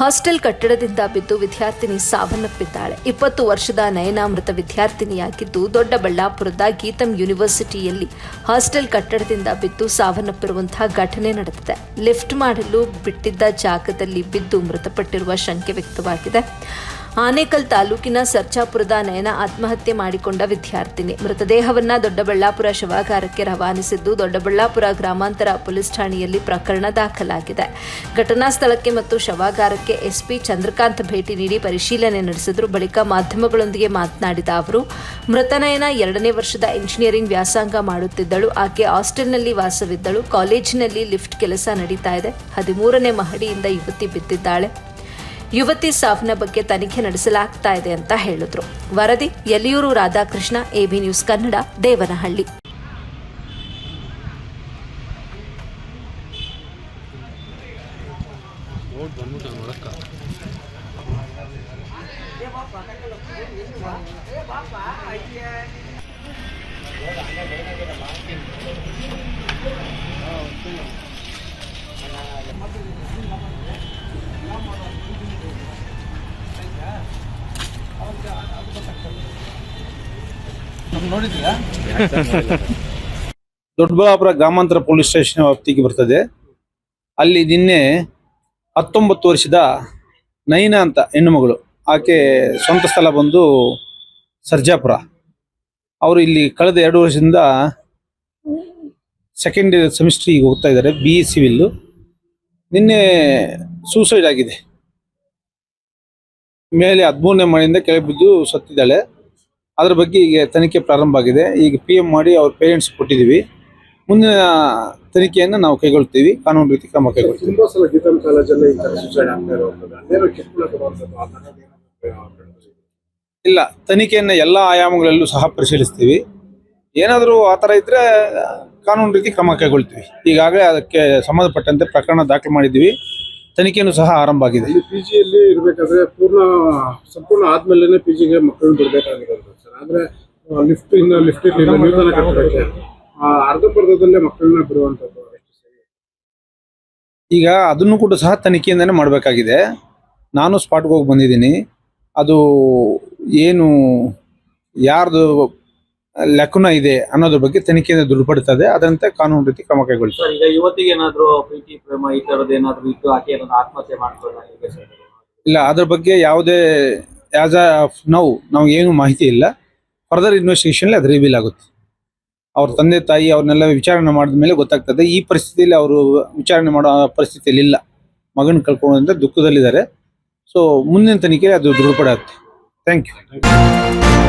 Hostel ಕಟ್ಟಡದಿಂದ ಬಿದ್ದು ವಿದ್ಯಾರ್ಥಿನಿ ಸಾವನ್ನಪ್ಪಿದ್ದಾಳೆ. 20 ವರ್ಷದ ನಯನಾ ಮೃತ ವಿದ್ಯಾರ್ಥಿನಿಯಾಗಿದ್ದು, ದೊಡ್ಡಬಳ್ಳಾಪುರದ ಗೀತಂ ಯೂನಿವರ್ಸಿಟಿಯಲ್ಲಿ ಹಾಸ್ಟೆಲ್ ಕಟ್ಟಡದಿಂದ ಬಿದ್ದು ಸಾವನ್ನಪ್ಪಿರುವಂತಹ ಘಟನೆ ನಡೆದಿದೆ. ಲಿಫ್ಟ್ ಮಾಡಲು ಬಿಟ್ಟಿದ್ದ ಜಾಗದಲ್ಲಿ ಬಿದ್ದು ಮೃತಪಟ್ಟಿರುವ ಶಂಕೆ ವ್ಯಕ್ತವಾಗಿದೆ. ಆನೇಕಲ್ ತಾಲೂಕಿನ ಸರ್ಜಾಪುರದ ನಯನಾ ಆತ್ಮಹತ್ಯೆ ಮಾಡಿಕೊಂಡ ವಿದ್ಯಾರ್ಥಿನಿ ಮೃತದೇಹವನ್ನು ದೊಡ್ಡಬಳ್ಳಾಪುರ ಶವಾಗಾರಕ್ಕೆ ರವಾನಿಸಿದ್ದು, ದೊಡ್ಡಬಳ್ಳಾಪುರ ಗ್ರಾಮಾಂತರ ಪೊಲೀಸ್ ಠಾಣೆಯಲ್ಲಿ ಪ್ರಕರಣ ದಾಖಲಾಗಿದೆ. ಘಟನಾ ಸ್ಥಳಕ್ಕೆ ಮತ್ತು ಶವಾಗಾರಕ್ಕೆ ಎಸ್ಪಿ ಚಂದ್ರಕಾಂತ್ ಭೇಟಿ ನೀಡಿ ಪರಿಶೀಲನೆ ನಡೆಸಿದರು. ಬಳಿಕ ಮಾಧ್ಯಮಗಳೊಂದಿಗೆ ಮಾತನಾಡಿದ ಅವರು, ಮೃತ ನಯನಾ 2ನೇ ವರ್ಷದ ಇಂಜಿನಿಯರಿಂಗ್ ವ್ಯಾಸಂಗ ಮಾಡುತ್ತಿದ್ದಳು. ಆಕೆ ಹಾಸ್ಟೆಲ್ನಲ್ಲಿ ವಾಸವಿದ್ದಳು. ಕಾಲೇಜಿನಲ್ಲಿ ಲಿಫ್ಟ್ ಕೆಲಸ ನಡೀತಾ ಇದೆ. 13ನೇ ಮಹಡಿಯಿಂದ ಯುವತಿ ಬಿದ್ದಿದ್ದಾಳೆ. ಯುವತಿ ಸಾವಿನ ಬಗ್ಗೆ ತನಿಖೆ ನಡೆಸಲಾಗ್ತಾ ಇದೆ ಅಂತ ಹೇಳಿದ್ರು. ವರದಿ ಯಲಿಯೂರು ರಾಧಾಕೃಷ್ಣ, ಎಬಿ ನ್ಯೂಸ್ ಕನ್ನಡ, ದೇವನಹಳ್ಳಿ. ದೊಡ್ಡಬಳ್ಳಾಪುರ ಗ್ರಾಮಾಂತರ ಪೊಲೀಸ್ ಸ್ಟೇಷನ್ ವ್ಯಾಪ್ತಿಗೆ ಬರ್ತದೆ. ಅಲ್ಲಿ ನಿನ್ನೆ 19 ವರ್ಷದ ನಯನಾ ಅಂತ ಹೆಣ್ಣುಮಗಳು, ಆಕೆ ಸ್ವಂತ ಸ್ಥಳ ಬಂದು ಸರ್ಜಾಪುರ. ಅವರು ಇಲ್ಲಿ ಕಳೆದ 2 ವರ್ಷದಿಂದ ಸೆಕೆಂಡ್ ಸೆಮಿಸ್ಟ್ರಿಗೆ ಹೋಗ್ತಾ ಇದ್ದಾರೆ, BE ಸಿವಿಲ್. ನಿನ್ನೆ ಸೂಸೈಡ್ ಆಗಿದೆ. ಮೇಲೆ 13ನೇ ಮನೆಯಿಂದ ಕೆಳಗೆ ಬಿದ್ದು ಸತ್ತಿದ್ದಾಳೆ. ಅದರ ಬಗ್ಗೆ ಈಗ ತನಿಖೆ ಪ್ರಾರಂಭ ಆಗಿದೆ. ಈಗ PM ಮಾಡಿ ಅವ್ರ ಪೇರೆಂಟ್ಸ್ ಕೊಟ್ಟಿದ್ದೀವಿ. ಮುಂದಿನ ತನಿಖೆಯನ್ನು ನಾವು ಕೈಗೊಳ್ತೀವಿ, ಕಾನೂನು ರೀತಿ ಕ್ರಮ ಕೈಗೊಳ್ತೀವಿ. ಇಲ್ಲ, ತನಿಖೆಯನ್ನು ಎಲ್ಲ ಆಯಾಮಗಳಲ್ಲೂ ಸಹ ಪರಿಶೀಲಿಸ್ತೀವಿ. ಏನಾದರೂ ಆ ಥರ ಇದ್ರೆ ಕಾನೂನು ರೀತಿ ಕ್ರಮ ಕೈಗೊಳ್ತೀವಿ. ಈಗಾಗಲೇ ಅದಕ್ಕೆ ಸಂಬಂಧಪಟ್ಟಂತೆ ಪ್ರಕರಣ ದಾಖಲು ಮಾಡಿದ್ದೀವಿ. ತನಿಖೆನೂ ಸಹ ಆರಂಭ ಆಗಿದೆ. PGಯಲ್ಲಿ ಇರಬೇಕಾದ್ರೆ ಸಂಪೂರ್ಣ ಆದ್ಮೇಲೆ PGಗೆ ಮಕ್ಕಳನ್ನ ಬಿಡಬೇಕಾಗಿರೋದು ಸರ್. ಆದ್ರೆ ಲಿಫ್ಟ್ ನೂತನ ಕಟ್ಟಡಕ್ಕೆ ಅರ್ಧಪರ್ಧದಲ್ಲೇ ಮಕ್ಕಳನ್ನ ಬಿಡುವಂಥದ್ದು ಈಗ ಅದನ್ನು ಕೂಡ ಸಹ ತನಿಖೆಯಿಂದನೇ ಮಾಡಬೇಕಾಗಿದೆ. ನಾನು ಸ್ಪಾಟ್ಗೆ ಹೋಗಿ ಬಂದಿದ್ದೀನಿ. ಅದು ಏನು ಯಾರ್ದು ಲೆಕ್ಕನ ಇದೆ ಅನ್ನೋದ್ರ ಬಗ್ಗೆ ತನಿಖೆಯಿಂದ ದೃಢಪಡುತ್ತದೆ. ಅದರಂತೆ ಕಾನೂನು ರೀತಿ ಕ್ರಮ ಕೈಗೊಳ್ತಾರೆ. ಈಗ ಯುವತಿಗೆ ಏನಾದ್ರು ಪ್ರೀತಿ ಪ್ರೇಮ ಈ ತರದ್ದು ಏನಾದ್ರು ಇತ್ತು, ಆಕೆ ಏನಾದ್ರು ಆತ್ಮಹತ್ಯೆ ಮಾಡ್ಕೊಳ್ಳ? ಇಲ್ಲ, ಅದ್ರ ಬಗ್ಗೆ ಯಾವುದೇ ಆಸ್ ಆಫ್ ನಾವು ಏನು ಮಾಹಿತಿ ಇಲ್ಲ. ಫರ್ದರ್ ಇನ್ವೆಸ್ಟಿಗೇಷನ್ ಅದು ರಿವೀಲ್ ಆಗುತ್ತೆ. ಅವ್ರ ತಂದೆ ತಾಯಿ ಅವ್ರನ್ನೆಲ್ಲ ವಿಚಾರಣೆ ಮಾಡಿದ ಮೇಲೆ ಗೊತ್ತಾಗ್ತದೆ. ಈ ಪರಿಸ್ಥಿತಿಯಲ್ಲಿ ಅವರು ವಿಚಾರಣೆ ಮಾಡೋ ಪರಿಸ್ಥಿತಿಯಲ್ಲಿ ಇಲ್ಲ. ಮಗನ ಕಳ್ಕೊಳ್ಳೋದ್ರಿಂದ ದುಃಖದಲ್ಲಿದ್ದಾರೆ. ಸೊ ಮುಂದಿನ ತನಿಖೆ ಅದು ದೃಢಪಡುತ್ತೆ. Thank you.